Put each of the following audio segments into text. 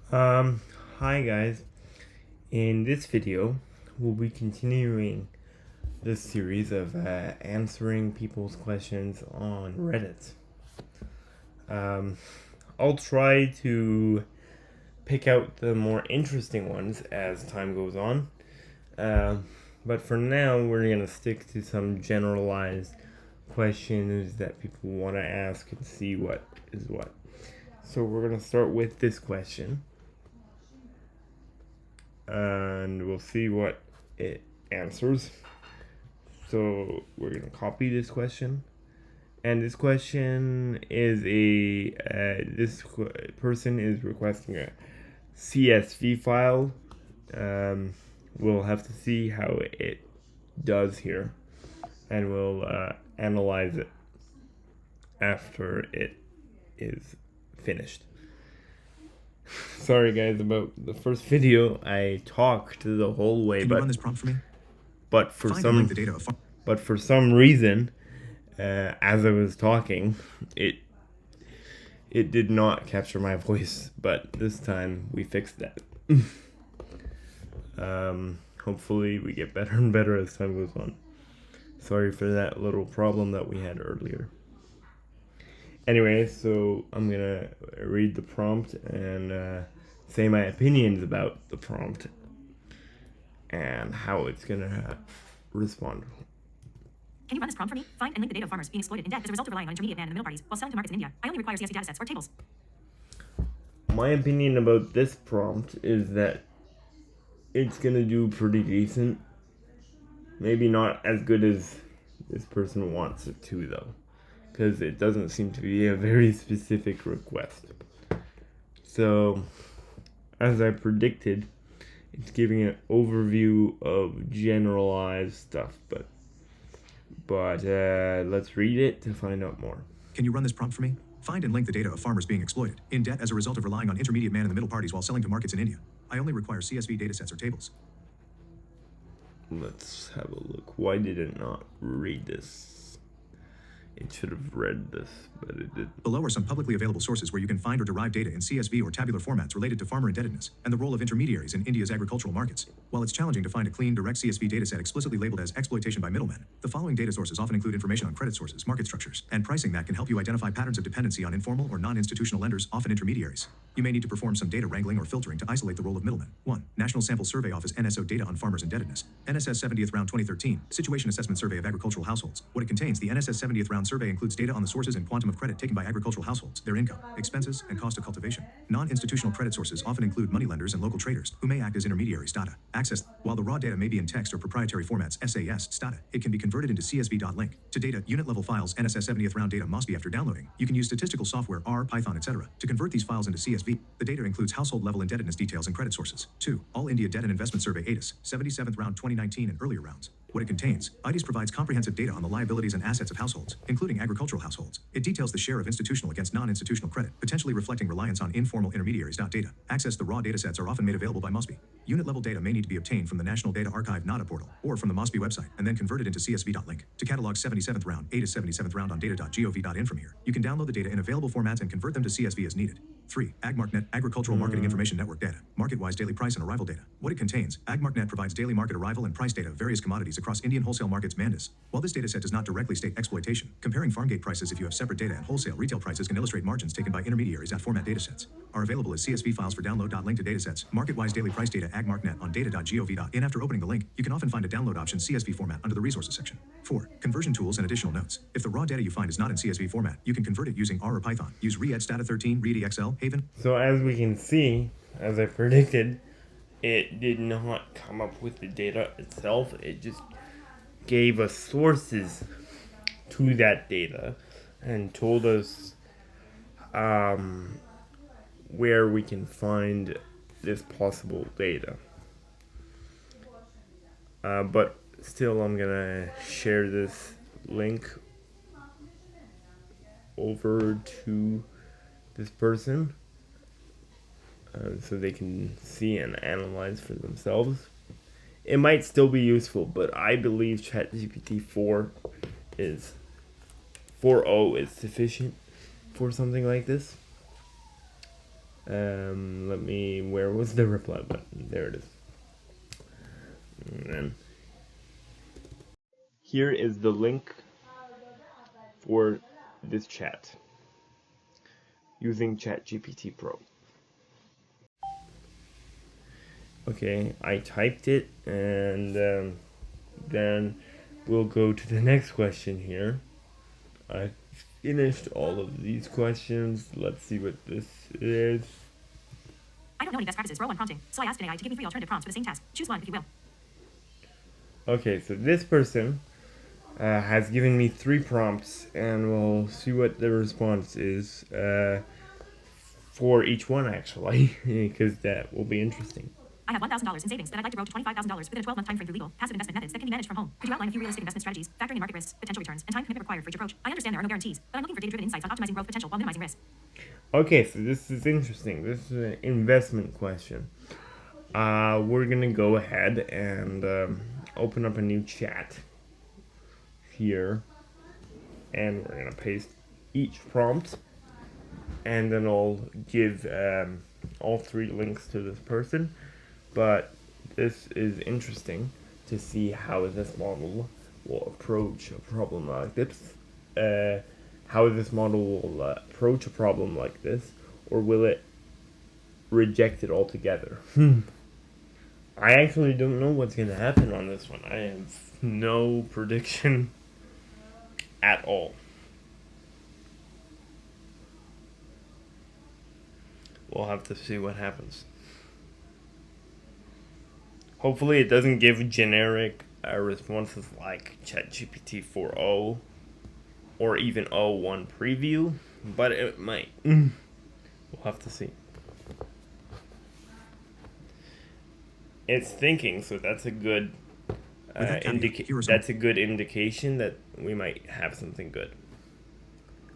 Um, Hi guys. In this video, we'll be continuing this series of answering people's questions on Reddit. I'll try to pick out the more interesting ones as time goes on. But for now, we're going to stick to some generalized questions that people want to ask and see what is what. So we're going to start with this question. And we'll see what it answers. So we're gonna copy this question, and this question is this person is requesting a CSV file. We'll have to see how it does here, and we'll analyze it after it is finished. Sorry guys about the first video. I talked the whole way, Can you run this prompt for me? but for Find and some link the data of but for some reason, as I was talking, it did not capture my voice. But this time we fixed that. Hopefully we get better and better as time goes on. Sorry for that little problem that we had earlier. Anyway, so I'm gonna read the prompt and say my opinions about the prompt and how it's gonna respond. Can you run this prompt for me? Find and link the data of farmers being exploited in debt as a result of relying on intermediate man in the middle parties while selling to markets in India. I only require CSV datasets or tables. My opinion about this prompt is that it's gonna do pretty decent. Maybe not as good as this person wants it to, though, because it doesn't seem to be a very specific request. So, as I predicted, it's giving an overview of generalized stuff, but let's read it to find out more. Can you run this prompt for me? Find and link the data of farmers being exploited in debt as a result of relying on intermediate man in the middle parties while selling to markets in India. I only require CSV datasets or tables. Let's have a look. Why did it not read this? It should have read this, but it didn't. Below are some publicly available sources where you can find or derive data in CSV or tabular formats related to farmer indebtedness and the role of intermediaries in India's agricultural markets. While it's challenging to find a clean, direct CSV dataset explicitly labeled as exploitation by middlemen, the following data sources often include information on credit sources, market structures, and pricing that can help you identify patterns of dependency on informal or non-institutional lenders, often intermediaries. You may need to perform some data wrangling or filtering to isolate the role of middlemen. 1. National Sample Survey Office NSO data on farmers' indebtedness. NSS 70th round 2013 Situation Assessment Survey of Agricultural Households. What it contains: the NSS 70th round survey includes data on the sources and quantum of credit taken by agricultural households, their income, expenses, and cost of cultivation. Non-institutional credit sources often include moneylenders and local traders, who may act as intermediaries. Data accessed. While the raw data may be in text or proprietary formats SAS data, it can be converted into CSV.link. To data, unit level files NSS 70th round data must be after downloading. You can use statistical software R, Python, etc. to convert these files into CSV. The data includes household level indebtedness details and credit sources. 2. All India Debt and Investment Survey ADIS, 77th round 2019 and earlier rounds. What it contains: IDIS provides comprehensive data on the liabilities and assets of households, including agricultural households. It details the share of institutional against non-institutional credit, potentially reflecting reliance on informal intermediaries. Data. Access. The raw datasets are often made available by MOSBI. Unit-level data may need to be obtained from the National Data Archive NADA portal, or from the MOSBI website, and then converted into CSV.link. To catalog 77th round, ADIS 77th round on data.gov.in from here. You can download the data in available formats and convert them to CSV as needed. 3. AgMarkNet, Agricultural Marketing Information Network data. Market-wise daily price and arrival data. What it contains: AgMarkNet provides daily market arrival and price data of various commodities across Indian wholesale markets Mandis. While this dataset does not directly state exploitation, comparing farm gate prices if you have separate data and wholesale retail prices can illustrate margins taken by intermediaries. Format datasets are available as CSV files for download. Link to datasets. Market-wise daily price data AgMarkNet on data.gov.in. After opening the link, you can often find a download option CSV format under the resources section. 4. Conversion tools and additional notes. If the raw data you find is not in CSV format, you can convert it using R or Python. Use reed Stata 13, reed EXL, Haven. So as we can see, as I predicted, it did not come up with the data itself. It just gave us sources to that data and told us where we can find this possible data. But still, I'm gonna share this link over to this person so they can see and analyze for themselves. It might still be useful, but I believe ChatGPT 4.0 is sufficient for something like this. Where was the reply button? There it is. And then here is the link for this chat using ChatGPT Pro. Okay, I typed it, and then we'll go to the next question here. I finished all of these questions. Let's see what this is. I don't know any best practices for O1 prompting, so I asked an AI to give me 3 alternative prompts for the same task. Choose one if you will. Okay, so this person has given me 3 prompts, and we'll see what the response is for each one, actually, because that will be interesting. I have $1,000 in savings that I'd like to grow to $25,000 within a 12-month time frame through legal, passive investment methods that can be managed from home. Could you outline a few realistic investment strategies, factoring in market risks, potential returns, and time commitment required for each approach? I understand there are no guarantees, but I'm looking for data-driven insights on optimizing growth potential while minimizing risk. Okay, so this is interesting. This is an investment question. We're gonna go ahead and open up a new chat here, and we're gonna paste each prompt, and then I'll give all 3 links to this person. But this is interesting to see how this model will approach a problem like this. How this model will approach a problem like this, or will it reject it altogether? I actually don't know what's going to happen on this one. I have no prediction at all. We'll have to see what happens. Hopefully it doesn't give generic responses like ChatGPT 4.0 or even O1 preview, but it might. We'll have to see. It's thinking, so that's a good indication that we might have something good.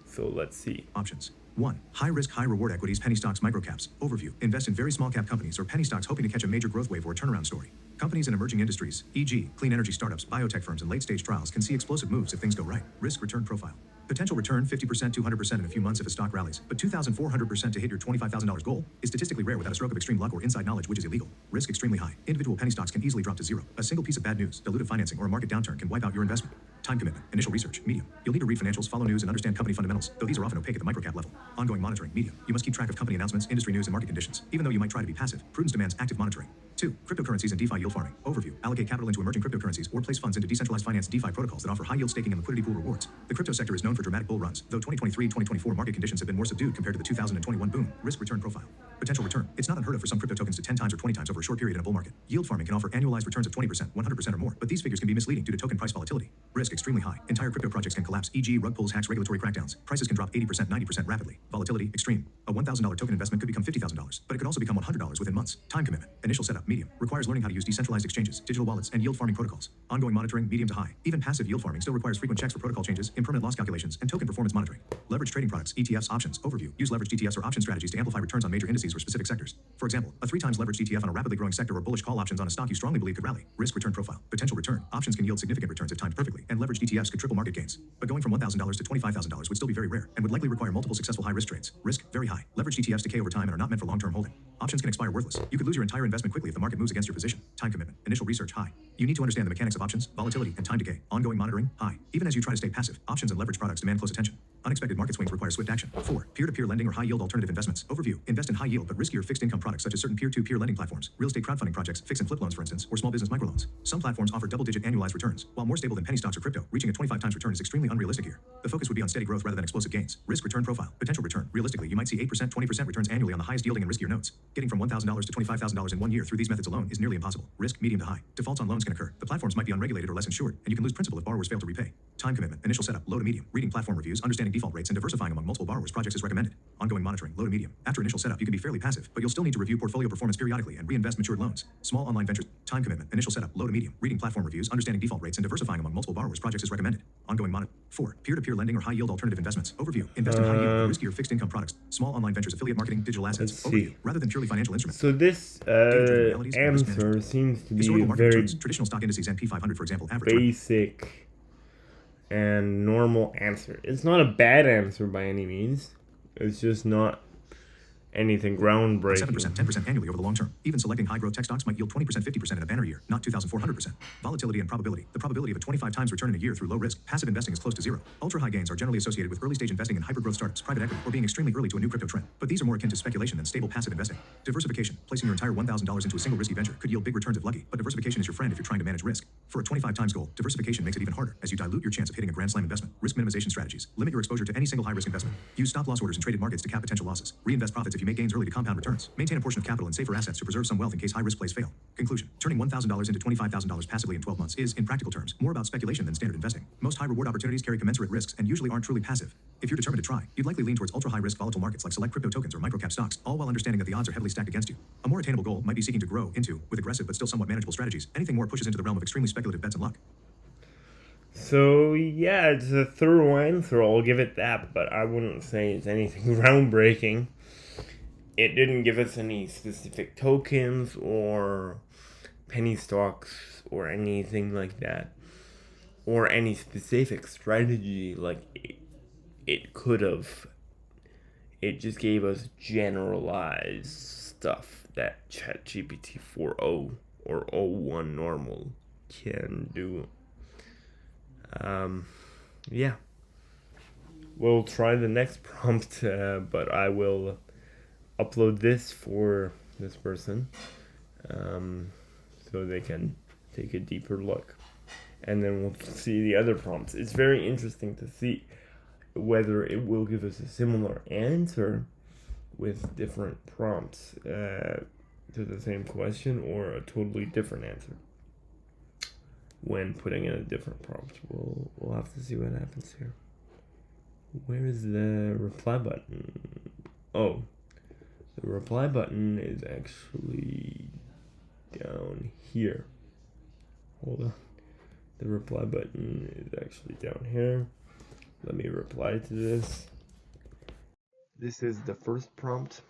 So let's see. Options. 1. High risk, high reward equities, penny stocks, microcaps. Overview. Invest in very small cap companies or penny stocks hoping to catch a major growth wave or turnaround story. Companies in emerging industries, e.g., clean energy startups, biotech firms, and late stage trials can see explosive moves if things go right. Risk return profile. Potential return 50% to 100% in a few months if a stock rallies, but 2,400% to hit your $25,000 goal is statistically rare without a stroke of extreme luck or inside knowledge, which is illegal. Risk extremely high. Individual penny stocks can easily drop to zero. A single piece of bad news, dilutive financing, or a market downturn can wipe out your investment. Time commitment. Initial research. Medium. You'll need to read financials, follow news, and understand company fundamentals, though these are often opaque at the microcap level. Ongoing monitoring. Medium. You must keep track of company announcements, industry news, and market conditions. Even though you might try to be passive, prudence demands active monitoring. 2. Cryptocurrencies and DeFi yield farming. Overview. Allocate capital into emerging cryptocurrencies or place funds into decentralized finance DeFi protocols that offer high yield staking and liquidity pool rewards. The crypto sector is known for dramatic bull runs, though 2023-2024 market conditions have been more subdued compared to the 2021 boom. Risk return profile. Potential return. It's not unheard of for some crypto tokens to 10 times or 20 times over a short period in a bull market. Yield farming can offer annualized returns of 20%, 100% or more, but these figures can be misleading due to token price volatility. Risk extremely high. Entire crypto projects can collapse, e.g. rug pulls, hacks, regulatory crackdowns. Prices can drop 80%, 90% rapidly. Volatility extreme. A $1,000 token investment could become $50,000, but it could also become $100 within months. Time commitment. Initial setup. Medium. Requires learning how to use decentralized exchanges, digital wallets, and yield farming protocols. Ongoing monitoring. Medium to high. Even passive yield farming still requires frequent checks for protocol changes, impermanent loss calculations, and token performance monitoring. Leverage trading products, ETFs, options. Overview. Use leveraged ETFs or option strategies to amplify returns on major indices or specific sectors. For example, a 3 times leveraged ETF on a rapidly growing sector or bullish call options on a stock you strongly believe could rally. Risk return profile. Potential return. Options can yield significant returns if timed perfectly, and leveraged ETFs could triple market gains. But going from $1,000 to $25,000 would still be very rare and would likely require multiple successful high risk trades. Risk very high. Leveraged ETFs decay over time and are not meant for long-term holding. Options can expire worthless. You could lose your entire investment quickly if the market moves against your position. Time commitment. Initial research high. You need to understand the mechanics of options, volatility, and time decay. Ongoing monitoring high. Even as you try to stay passive, options and leverage products demand close attention. Unexpected market swings require swift action. 4. Peer-to-peer lending or high-yield alternative investments. Overview. Invest in high-yield but riskier fixed-income products such as certain peer-to-peer lending platforms, real estate crowdfunding projects, fix and flip loans for instance, or small business microloans. Some platforms offer double-digit annualized returns, while more stable than penny stocks or crypto. Reaching a 25 times return is extremely unrealistic here. The focus would be on steady growth rather than explosive gains. Risk return profile. Potential return. Realistically, you might see 8%, 20% returns annually on the highest yielding and riskier notes. Getting from $1,000 to $25,000 in 1 year through these methods alone is nearly impossible. Risk medium to high. Defaults on loans can occur. The platforms might be unregulated or less insured, and you can lose principal if borrowers fail to repay. Time commitment. Initial setup. Low to medium. Reading platform reviews, understanding default rates, and diversifying among multiple borrowers projects is recommended. Ongoing monitoring. Low to medium. After initial setup, you can be fairly passive, but you'll still need to review portfolio performance periodically and reinvest matured loans. Small online ventures. Time commitment. Initial setup. Low to medium. Reading platform reviews, understanding default rates, and diversifying among multiple borrowers projects is recommended. Ongoing monitor. 4. Peer-to-peer lending or high-yield alternative investments. Overview. Invest in high-yield, riskier fixed-income products. Small online ventures, affiliate marketing, digital assets. Let's see. Overview. Rather than purely financial instruments. So this answer seems to be very returns, traditional stock indices and P500, for example, average. Basic and normal answer. It's not a bad answer by any means. It's just not anything 7%, groundbreaking. 10% annually over the long term. Even selecting high-growth tech stocks might yield 20%, 50% in a banner year, not 2,400%. Volatility and probability. The probability of a 25 times return in a year through low risk, passive investing is close to zero. Ultra-high gains are generally associated with early-stage investing in hyper-growth startups, private equity, or being extremely early to a new crypto trend. But these are more akin to speculation than stable passive investing. Diversification. Placing your entire $1,000 into a single risky venture could yield big returns if lucky, but diversification is your friend if you're trying to manage risk. For a 25 times goal, diversification makes it even harder, as you dilute your chance of hitting a grand slam investment. Risk minimization strategies. Limit your exposure to any single high-risk investment. Use stop-loss orders in traded markets to cap potential losses. Reinvest profits if you make gains early to compound returns. Maintain a portion of capital in safer assets to preserve some wealth in case high-risk plays fail. Conclusion. Turning $1,000 into $25,000 passively in 12 months is, in practical terms, more about speculation than standard investing. Most high-reward opportunities carry commensurate risks and usually aren't truly passive. If you're determined to try, you'd likely lean towards ultra-high-risk volatile markets like select crypto tokens or microcap stocks, all while understanding that the odds are heavily stacked against you. A more attainable goal might be seeking to grow into, with aggressive but still somewhat manageable strategies. Anything more pushes into the realm of extremely speculative bets and luck. So yeah, it's a thorough answer, I'll give it that, but I wouldn't say it's anything groundbreaking. It didn't give us any specific tokens or penny stocks or anything like that, or any specific strategy like it could have. It just gave us generalized stuff that ChatGPT 4.0 or O1 normal can do. Yeah. We'll try the next prompt, but I will upload this for this person so they can take a deeper look. And then we'll see the other prompts. It's very interesting to see whether it will give us a similar answer with different prompts to the same question or a totally different answer when putting in a different prompt. We'll have to see what happens here. Where is the reply button? Oh, the reply button is actually down here. Hold on. The reply button is actually down here. Let me reply to this. This is the first prompt.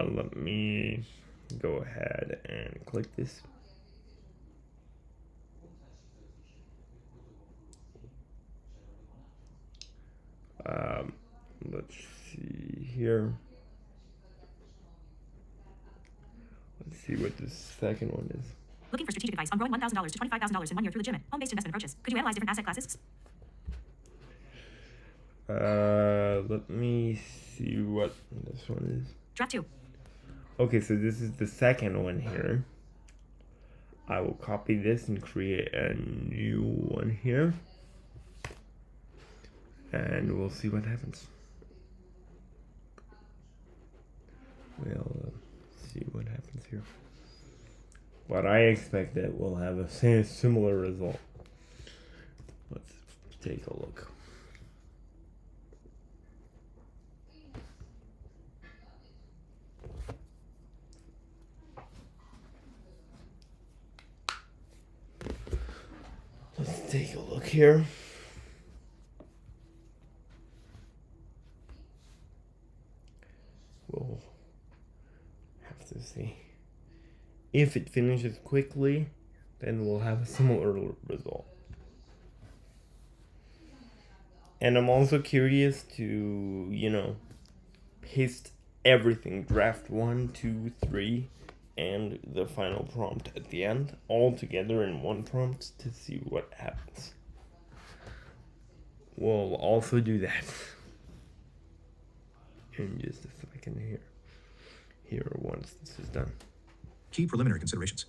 Let me go ahead and click this. Let's see here. Let's see what the second one is. Looking for strategic advice on growing $1,000 to $25,000 in 1 year through legitimate, home-based investment approaches. Could you analyze different asset classes? Let me see what this one is. Draft 2. Okay, so this is the second one here. I will copy this and create a new one here. And we'll see what happens. We'll see what happens here. But I expect that we'll have a similar result. Let's take a look. Let's take a look here. We'll have to see. If it finishes quickly, then we'll have a similar result. And I'm also curious to, paste everything, draft 1, 2, 3, and the final prompt at the end, all together in one prompt to see what happens. We'll also do that in just a second here once this is done. Key preliminary considerations.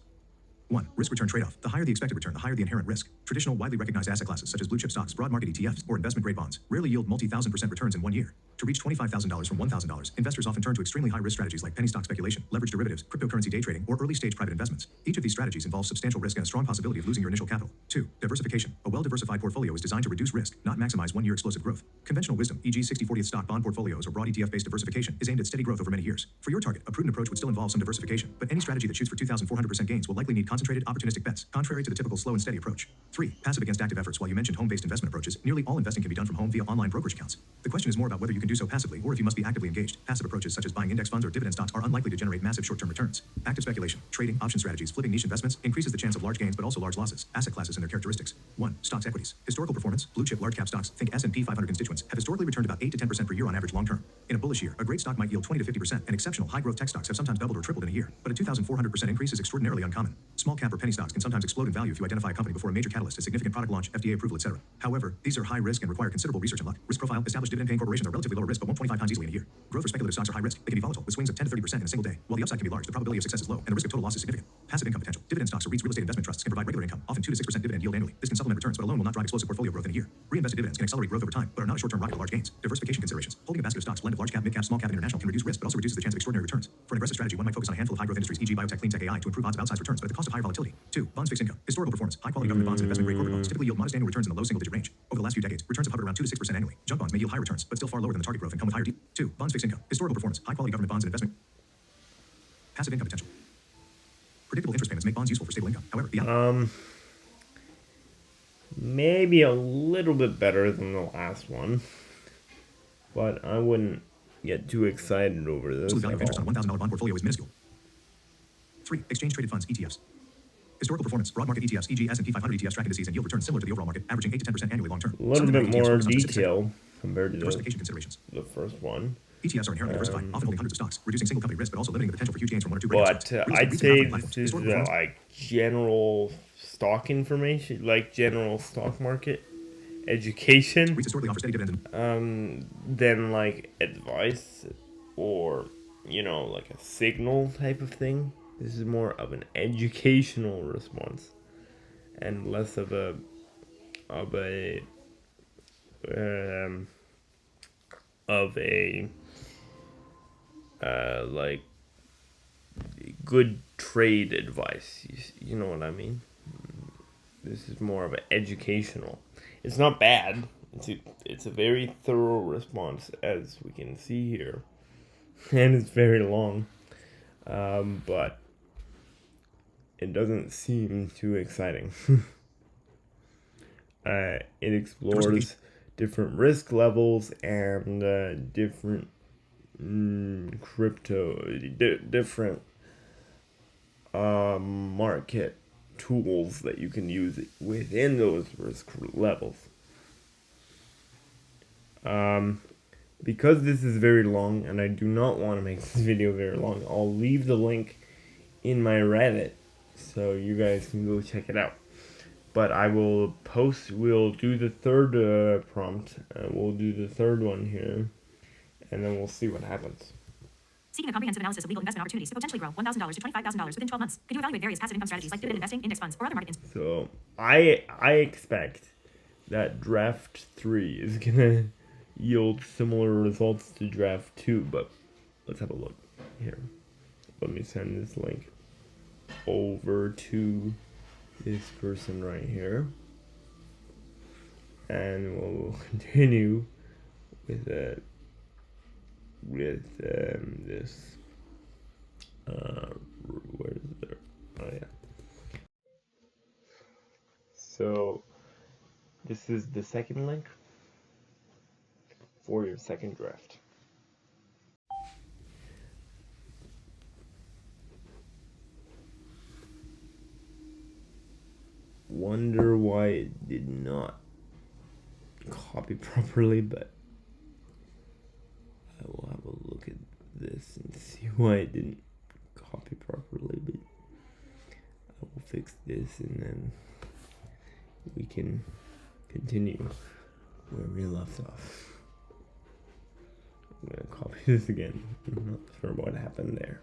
1. Risk-return trade-off. The higher the expected return, the higher the inherent risk. Traditional, widely recognized asset classes such as blue-chip stocks, broad market ETFs, or investment-grade bonds rarely yield multi-thousand% returns in 1 year. To reach $25,000 from $1,000, investors often turn to extremely high-risk strategies like penny stock speculation, leveraged derivatives, cryptocurrency day trading, or early-stage private investments. Each of these strategies involves substantial risk and a strong possibility of losing your initial capital. 2. Diversification. A well-diversified portfolio is designed to reduce risk, not maximize one-year explosive growth. Conventional wisdom, e.g. 60/40 stock bond portfolios or broad ETF-based diversification, is aimed at steady growth over many years. For your target, a prudent approach would still involve some diversification, but any strategy that shoots for 2,400% gains will likely need concentrated, opportunistic bets, contrary to the typical slow and steady approach. 3. Passive against active efforts. While you mentioned home-based investment approaches, nearly all investing can be done from home via online brokerage accounts. The question is more about whether you can do so passively or if you must be actively engaged. Passive approaches such as buying index funds or dividend stocks are unlikely to generate massive short-term returns. Active speculation, trading, option strategies, flipping niche investments increases the chance of large gains but also large losses. Asset classes and their characteristics. 1. Stocks equities. Historical performance. Blue chip large cap stocks, think S&P 500 constituents, have historically returned about 8 to 10% per year on average long term. In a bullish year, a great stock might yield 20 to 50%, and exceptional high-growth tech stocks have sometimes doubled or tripled in a year. But a 2,400% increase is extraordinarily uncommon. Small cap or penny stocks can sometimes explode in value if you identify a company before a major catalyst, a significant product launch, FDA approval, etc. However, these are high risk and require considerable research and luck. Risk profile. Established dividend-paying corporations are relatively lower risk but won't 25 times easily in a year. Growth or speculative stocks are high risk. They can be volatile with swings of 10 to 30% in a single day. While the upside can be large, the probability of success is low, and the risk of total loss is significant. Passive income potential. Dividend stocks or REITs, real estate investment trusts, can provide regular income, often 2 to 6% dividend yield annually. This can supplement returns, but alone will not drive explosive portfolio growth in a year. Reinvested dividends can accelerate growth over time, but are not a short-term rocket to large gains. Diversification considerations. Holding a basket of stocks, blend of large cap, mid cap, small cap, and international can reduce risk, but also reduces the chance of extraordinary returns. For an aggressive strategy, one might focus on a handful of high-growth industries, e.g. biotech, clean tech, AI, to improve odds of outsized returns, but at the cost of higher volatility. 2. Bonds, fixed income. Historical performance. High-quality government bonds and investment-grade corporate bonds typically yield modest annual returns in the low single-digit range. Over the last few decades, returns have hovered around 2 to 6% annually. Junk bonds may yield high returns, but still far lower than the target growth and come with higher 2. Bonds, fixed income. Historical performance. High-quality government bonds and investment. Passive income potential. Predictable interest payments make bonds useful for stable income. However, the Maybe a little bit better than the last one, but I wouldn't get too excited over this. absolute value of interest on a $1,000 bond portfolio is minuscule. 3. Exchange-traded funds, ETFs. Historical performance. Broad market ETFs, e.g. S&P 500 ETFs, track indices and yield returns similar to the overall market, averaging 8 to 10% annually long term. A little bit more detail compared to Diversification considerations. the first one. ETFs are inherently diversified, often holding hundreds of stocks, reducing single company risk, but also limiting the potential for huge gains from 1 or 2 regular But stocks. I'd say this is like general stock information, like general stock market education, REITs historically offer steady dividends. than like advice or, you know, like a signal type of thing. This is more of an educational response and less of a like good trade advice. You know what I mean? This is more of an educational. It's not bad. It's a very thorough response, as we can see here, and it's very long. But it doesn't seem too exciting. It explores different risk levels and different different market tools that you can use within those risk levels. Because this is very long, and I do not want to make this video very long, I'll leave the link in my Reddit so you guys can go check it out. But I will we'll do the third prompt, we'll do the third one here, and then we'll see what happens. Seeking a comprehensive analysis of legal investment opportunities to potentially grow $1,000 to $25,000 within 12 months. Could you evaluate various passive income strategies like dividend investing, index funds, or other market So I expect that draft 3 is gonna yield similar results to draft 2, but let's have a look here. Let me send this link over to this person right here, and we'll continue with this. Where is there? Oh yeah. So this is the second link for your second draft. Wonder why it did not copy properly, but I will have a look at this and see why it didn't copy properly, but I will fix this and then we can continue where we left off. I'm gonna copy this again. I'm not sure what happened there.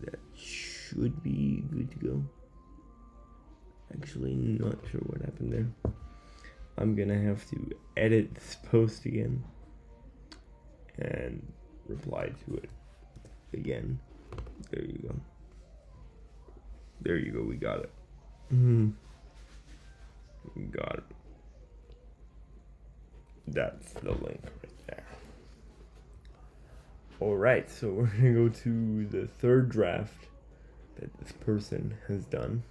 That should be good to go. Actually, not sure what happened there. I'm gonna have to edit this post again and reply to it again. There you go. There you go. We got it. We got it. That's the link right there. Alright, so we're gonna go to the third draft that this person has done.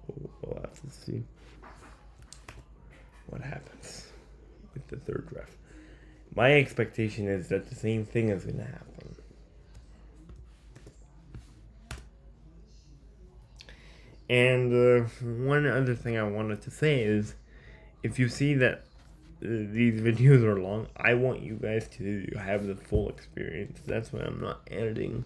We'll have to see what happens with the third draft. My expectation is that the same thing is gonna happen. And one other thing I wanted to say is, if you see that these videos are long, I want you guys to have the full experience. That's why I'm not editing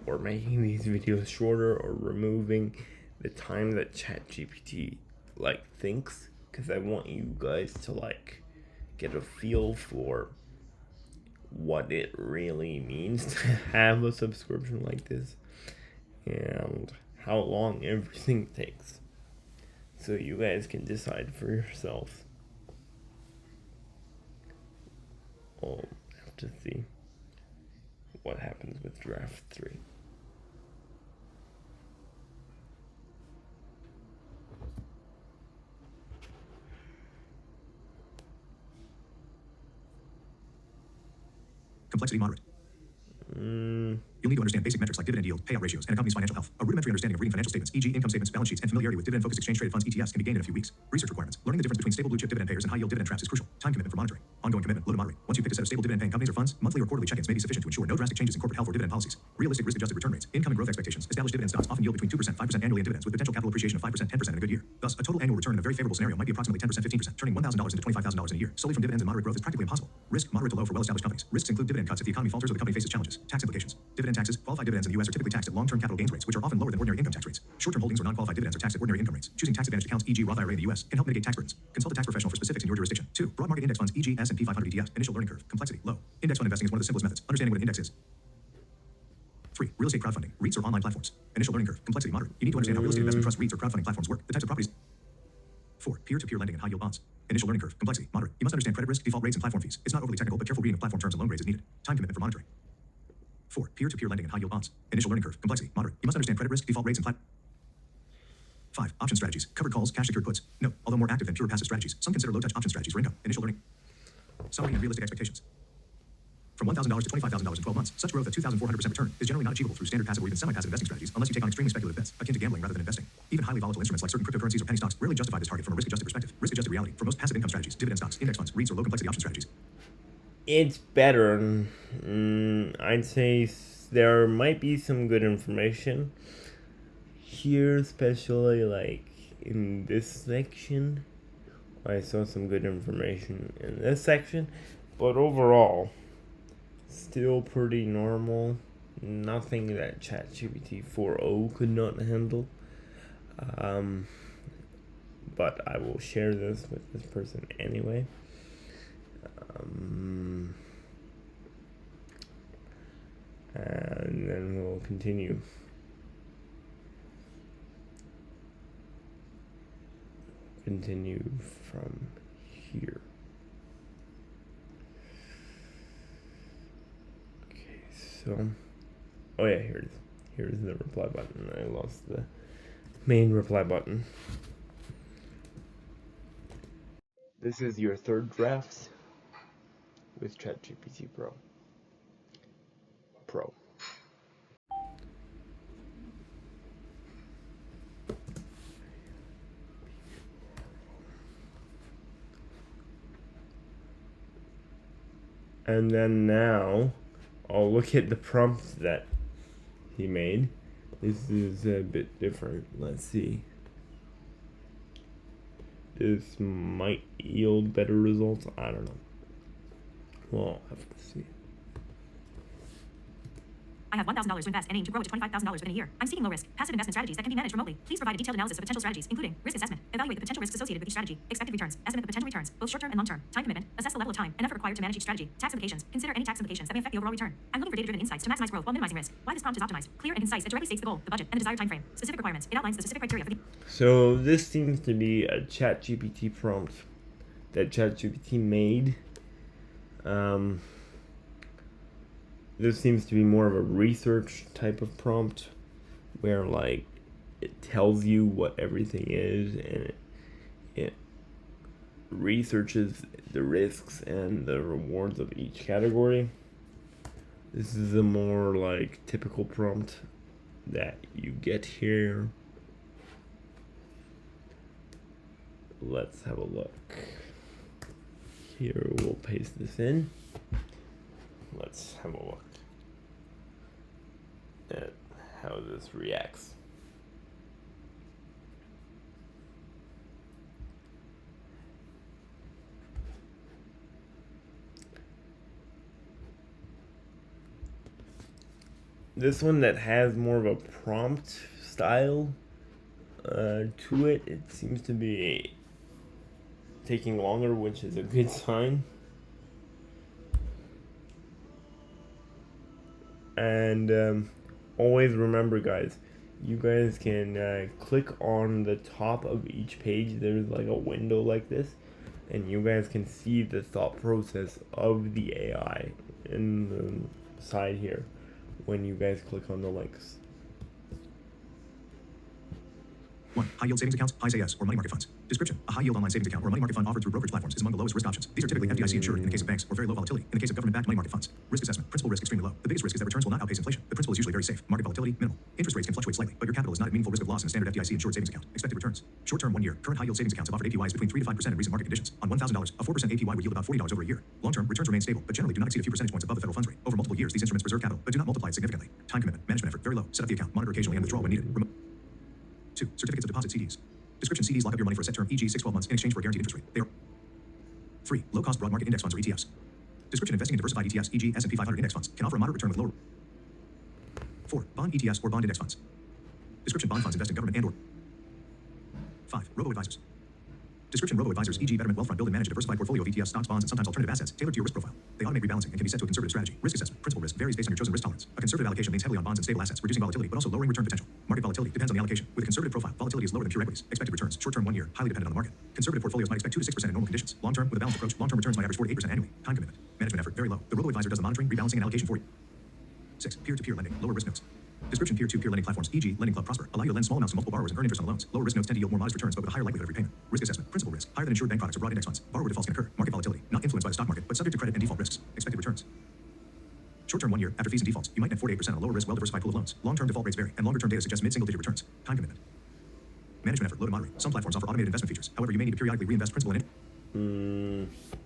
or making these videos shorter or removing the time that ChatGPT thinks, because I want you guys to get a feel for what it really means to have a subscription like this and how long everything takes, so you guys can decide for yourselves. We'll have to see what happens with draft 3. Complexity moderate. You'll need to understand basic metrics like dividend yield, payout ratios, and a company's financial health. A rudimentary understanding of reading financial statements, e.g. income statements, balance sheets, and familiarity with dividend-focused exchange-traded funds (ETFs) can be gained in a few weeks. Research requirements. Learning the difference between stable blue-chip dividend payers and high-yield dividend traps is crucial. Time commitment for monitoring. Ongoing commitment, low to moderate. Once you pick a set of stable dividend-paying companies or funds, monthly or quarterly check-ins may be sufficient to ensure no drastic changes in corporate health or dividend policies. Realistic risk-adjusted return rates. Income and growth expectations. Established dividend stocks often yield between 2% and 5% annually in dividends, with potential capital appreciation of 5%, 10% in a good year. Thus, a total annual return in a very favorable scenario might be approximately 10%, 15%, turning $1,000 into $25,000 in a year. Solely from dividends and moderate growth is practically impossible. Risk, moderate to low for well-established companies. Risks include dividend cuts if the economy falters or the company faces challenges. Tax implications. Dividend taxes. Qualified dividends in the U.S. are typically taxed at long-term capital gains rates, which are often lower than ordinary income tax rates. Short-term holdings or non-qualified dividends are taxed at ordinary income rates. Choosing tax-advantaged accounts, e.g. Roth IRA in the U.S., can help mitigate tax burdens. Consult a tax professional for specifics in your jurisdiction. 2. Broad market index funds, e.g. S&P 500 ETFs. Initial learning curve. Complexity low. Index fund investing is one of the simplest methods. Understanding what an index is. 3. Real estate crowdfunding. REITs or online platforms. Initial learning curve. Complexity moderate. You need to understand how real estate investment trusts, REITs, or crowdfunding platforms work. The types of properties. 4. Peer-to-peer lending and high-yield bonds. Initial learning curve. Complexity moderate. You must understand credit risk, default rates, and platform fees. It's not overly technical, but careful reading of platform terms and loan grades is needed. Time commitment for monitoring. 4. Peer-to-peer lending and high-yield bonds. Initial learning curve. Complexity moderate. You must understand credit risk, default rates, and 5. Option strategies. Covered calls, cash secured puts. Note, although more active than pure passive strategies, some consider low-touch option strategies for income. Initial learning. Summary and realistic expectations. From $1,000 to $25,000 in 12 months, such growth at 2,400% return is generally not achievable through standard passive or even semi-passive investing strategies unless you take on extremely speculative bets, akin to gambling rather than investing. Even highly volatile instruments like certain cryptocurrencies or penny stocks rarely justify this target from a risk-adjusted perspective. Risk-adjusted reality. For most passive income strategies, dividend stocks, index funds, REITs, or low-complexity option strategies. It's better. I'd say there might be some good information here, especially in this section. I saw some good information in this section, but overall, still pretty normal. Nothing that ChatGPT 4.0 could not handle. But I will share this with this person anyway. And then we'll continue. Continue from here. Okay, so oh yeah, here it is. Here's the reply button. I lost the main reply button. This is your third draft with ChatGPT Pro. And then now, I'll look at the prompt that he made. This is a bit different. Let's see. This might yield better results. I don't know. We'll have to see. I have $1,000 to invest and aim to grow it to $25,000 within a year. I'm seeking low-risk, passive investment strategies that can be managed remotely. Please provide a detailed analysis of potential strategies, including risk assessment. Evaluate the potential risks associated with each strategy. Expected returns. Estimate the potential returns, both short-term and long-term. Time commitment. Assess the level of time and effort required to manage each strategy. Tax implications. Consider any tax implications that may affect the overall return. I'm looking for data-driven insights to maximize growth while minimizing risk. Why this prompt is optimized. Clear and concise. It directly states the goal, the budget, and the desired time frame. Specific requirements. It outlines the specific criteria for the... So this seems to be a ChatGPT prompt that ChatGPT made. This seems to be more of a research type of prompt where it tells you what everything is, and it researches the risks and the rewards of each category. This is a more like typical prompt that you get here. Let's have a look. Here we'll paste this in. Let's have a look at how this reacts. This one that has more of a prompt style to it, it seems to be taking longer, which is a good sign. And always remember, guys, you guys can click on the top of each page. There's like a window like this, and you guys can see the thought process of the AI in the side here when you guys click on the links. 1. High yield savings accounts, HISAs, or money market funds. Description: a high yield online savings account or money market fund offered through brokerage platforms is among the lowest risk options. These are typically FDIC insured in the case of banks, or very low volatility in the case of government-backed money market funds. Risk assessment: principal risk extremely low. The biggest risk is that returns will not outpace inflation. The principal is usually very safe. Market volatility minimal. Interest rates can fluctuate slightly, but your capital is not at meaningful risk of loss in a standard FDIC insured savings account. Expected returns: short-term 1 year. Current high yield savings accounts have offered APYs between 3 to 5% in recent market conditions. On $1,000, a 4% APY would yield about $40 over a year. Long-term returns remain stable, but generally do not exceed a few percentage points above the federal funds rate. Over multiple years, these instruments preserve capital, but do not multiply it significantly. Time commitment, management effort very low. Set up the account, monitor occasionally, and withdraw when needed. 2. Certificates of deposit CDs. Description: CDs lock up your money for a set term, e.g. 6-12 months, in exchange for a guaranteed interest rate. They are 3. Low-cost broad market index funds, or ETFs. Description: investing in diversified ETFs, e.g. S&P 500 index funds, can offer a moderate return with lower. 4. Bond ETFs or bond index funds. Description: bond funds invest in government and/or. 5. Robo-advisors. Description: robo-advisors, e.g. Betterment Wealthfront, build and manage a diversified portfolio of ETFs, stocks, bonds, and sometimes alternative assets tailored to your risk profile. They automate rebalancing and can be set to a conservative strategy. Risk assessment: principal risk varies based on your chosen risk tolerance. A conservative allocation leans heavily on bonds and stable assets, reducing volatility but also lowering return potential. Market volatility depends on the allocation. With a conservative profile, volatility is lower than pure equities. Expected returns: short-term 1 year, highly dependent on the market. Conservative portfolios might expect 2 to 6% in normal conditions. Long-term, with a balanced approach, long-term returns might average 4 to 8% annually. Time commitment, management effort very low. The robo-advisor does the monitoring, rebalancing, and allocation for you. 6. Peer-to-peer lending, lower risk notes. Description: peer-to-peer lending platforms, e.g. Lending Club, Prosper, allow you to lend small amounts to multiple borrowers and earn interest on the loans. Lower risk notes tend to yield more modest returns, but with a higher likelihood of repayment. Risk assessment: principal risk, higher than insured bank products or broad index funds. Borrower defaults can occur. Market volatility, not influenced by the stock market, but subject to credit and default risks. Expected returns: short-term 1 year, after fees and defaults, you might net 4 to 8% on a lower risk, well-diversified pool of loans. Long-term default rates vary, and longer-term data suggests mid-single-digit returns. Time commitment, management effort low to moderate. Some platforms offer automated investment features. However, you may need to periodically reinvest principal and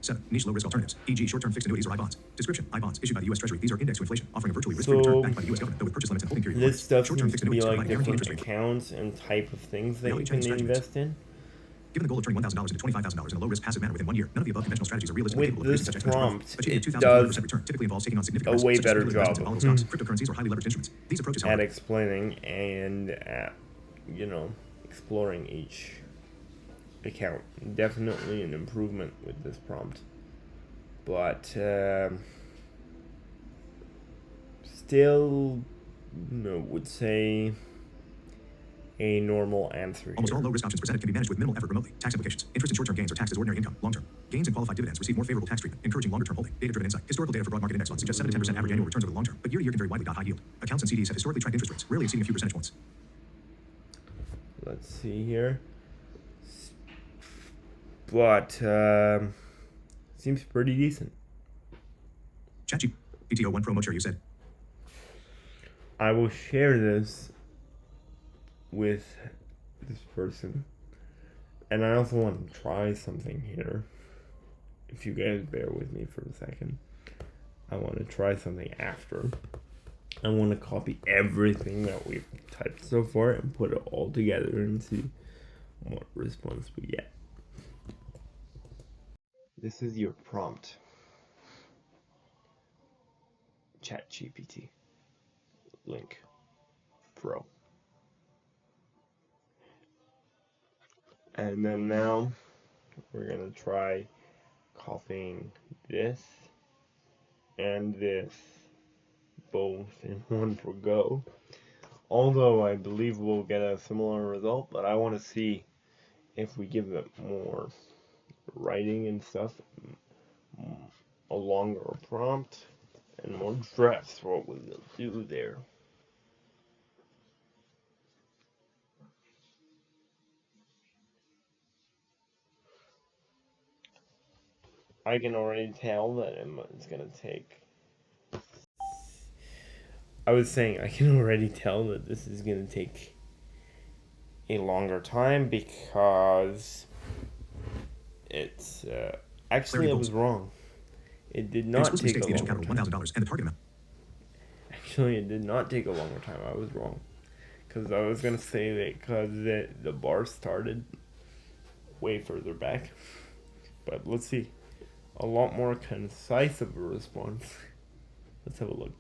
7. Niche low risk alternatives, e.g. short-term fixed annuities or I-bonds. Description: I-bonds issued by the U.S. Treasury. These are indexed to inflation, offering a virtually risk-free return backed by the U.S. government, though with purchase limits and holding period This stuff short-term seems fixed to be annuities like provide guaranteed different interest rate. accounts and type of things that you can invest in. Given the goal of turning $1,000 into $25,000 in a low-risk passive manner within 1 year, none of the above conventional strategies are realistically capable of With producing this such exponential growth. prompt, Achieving a it 2,200% does return typically involves taking on significant a risks, way such as better individual investments in job volatile stocks, cryptocurrencies, or highly leveraged instruments. These approaches, at however, explaining and exploring each account. Definitely an improvement with this prompt, but still would say a normal answer almost all here. low-risk options presented can be managed with minimal effort remotely. Tax implications: interest in short-term gains are taxed as ordinary income. Long-term gains and qualified dividends receive more favorable tax treatment, encouraging longer-term holding. Data-driven insight: historical data for broad market index funds suggests 7 to 10% average annual returns over the long term, but year to year can vary widely. High yield accounts and CDs have historically tracked interest rates, rarely exceeding a few percentage points. Let's see here, but seems pretty decent. ChatGPT O1 Pro share, you said. I will share this with this person, and I also want to try something here. If you guys bear with me for a second, I want to try something after. I want to copy everything that we've typed so far and put it all together and see what response we get. This is your prompt. ChatGPT Link Pro. And then now we're gonna try copying this and this both in one go. Although I believe we'll get a similar result, but I want to see if we give it more writing and stuff, a longer prompt, and more drafts, what we will do there. I can already tell that it's going to take I was saying I can already tell that this is going to take a longer time because it's actually I was wrong. It did not take a the initial longer capital time. $1,000 and the target amount. Actually, it did not take a longer time. I was wrong. Because I was going to say that because the bar started way further back. But let's see. A lot more concise of a response. Let's have a look.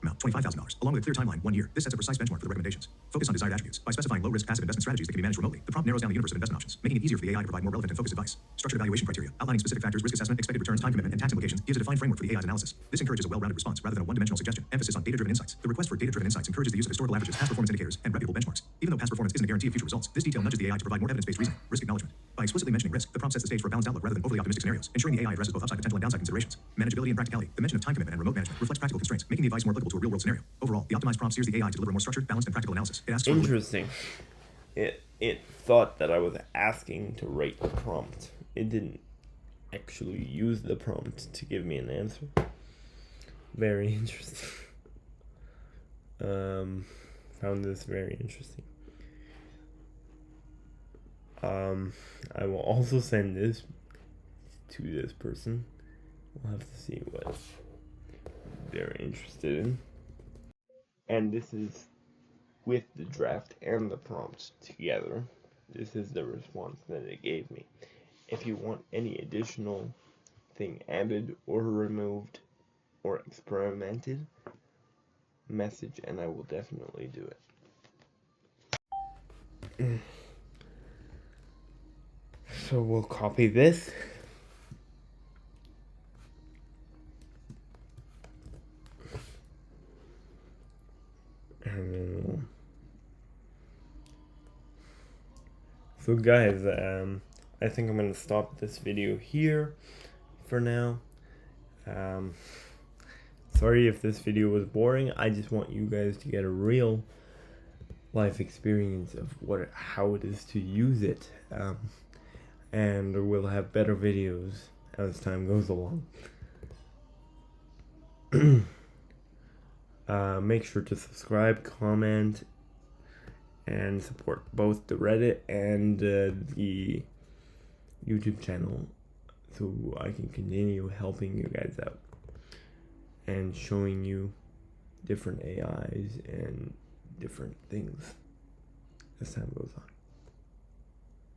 Amount $25,000, along with a clear timeline, 1 year. This sets a precise benchmark for the recommendations. Focus on desired attributes. By specifying low-risk passive investment strategies that can be managed remotely, the prompt narrows down the universe of investment options, making it easier for the AI to provide more relevant and focused advice. Structured evaluation criteria, outlining specific factors, risk assessment, expected returns, time commitment, and tax implications, gives a defined framework for the AI's analysis. This encourages a well-rounded response rather than a one-dimensional suggestion. Emphasis on data-driven insights. The request for data-driven insights encourages the use of historical averages, past performance indicators, and reputable benchmarks. Even though past performance isn't a guarantee of future results, this detail nudges the AI to provide more evidence-based reasoning. Risk acknowledgement. By explicitly mentioning risk, the prompt sets the stage for a balanced outlook rather than overly optimistic scenarios, ensuring the AI addresses both upside potential and downside considerations. Manageability and practicality. The mention of time commitment and remote management reflects practical constraints, making the advice more applicable to a real-world scenario. Overall, the optimized prompt steers the AI to deliver more structured, balanced, and practical analysis. It asks for Interesting. It thought that I was asking to rate the prompt. It didn't actually use the prompt to give me an answer. Very interesting. Found this very interesting. I will also send this to this person. We'll have to see what they're interested in. And this is with the draft and the prompt together. This is the response that it gave me. If you want any additional thing added or removed or experimented, message and I will definitely do it. So we'll copy this. And so guys, I think I'm going to stop this video here for now. Sorry if this video was boring. I just want you guys to get a real life experience of how it is to use it. And we'll have better videos as time goes along. Make sure to subscribe, comment, and support both the Reddit and the YouTube channel so I can continue helping you guys out and showing you different AIs and different things as time goes on.